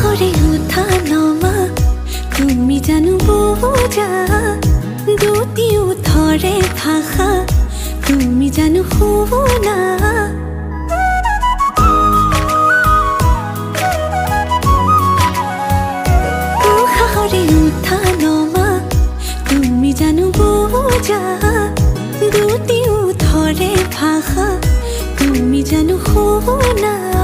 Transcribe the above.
সাগরে উঠা নমা তুমি জানো বোঝা দুটিও ধরে ভাষা তুমি জানো শুনা সাগরে উঠা নমা তুমি জানো বোঝা দুটিও ধরে ভাষা তুমি জানো শুনা